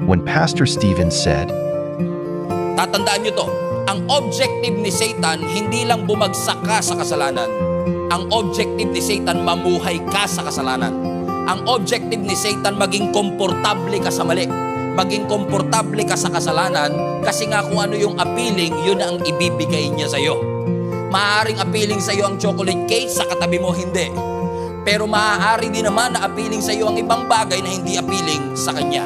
when Pastor Stephen said, Tatandaan nyo to, ang objective ni Satan, hindi lang bumagsak ka sa kasalanan. Ang objective ni Satan, mamuhay ka sa kasalanan. Ang objective ni Satan, maging komportable ka sa mali. Maging komportable ka sa kasalanan, kasi nga kung ano yung appealing, yun ang ibibigay niya sa'yo. Maaaring appealing sa'yo ang chocolate cake, sa katabi mo hindi. Pero maaari din naman na appealing sa'yo ang ibang bagay na hindi appealing sa Kanya.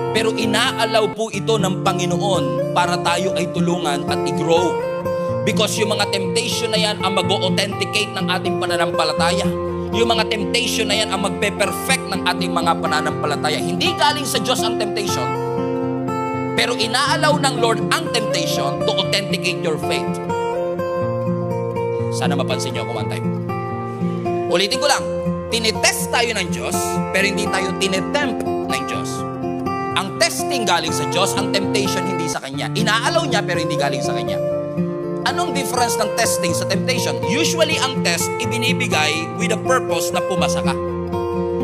Pero inaalaw po ito ng Panginoon para tayo ay tulungan at i-grow. Because yung mga temptation na yan ang mag-authenticate ng ating pananampalataya. Yung mga temptation na yan ang magpe-perfect ng ating mga pananampalataya. Hindi galing sa Diyos ang temptation, pero inaalaw ng Lord ang temptation to authenticate your faith. Sana mapansin niyo ako one time. Ulitin ko lang, tinitest tayo ng Diyos, pero hindi tayo tinetempt ng Diyos. Ang testing galing sa Diyos, ang temptation hindi sa Kanya. Inaalaw niya, pero hindi galing sa Kanya. Anong difference ng testing sa temptation? Usually, ang test, ibinibigay with a purpose na pumasa ka.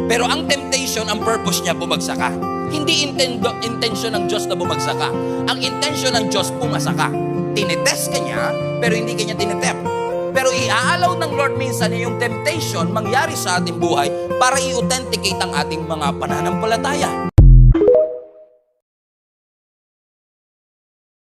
Pero ang temptation, ang purpose niya, bumagsak ka. Hindi intention ng Diyos na bumagsak ka. Ang intention ng Diyos, pumasa ka. Tinitest ka niya, pero hindi kanya tinetempt. Pero iaalaw ng Lord minsan yung temptation mangyari sa ating buhay para i-authenticate ang ating mga pananampalataya.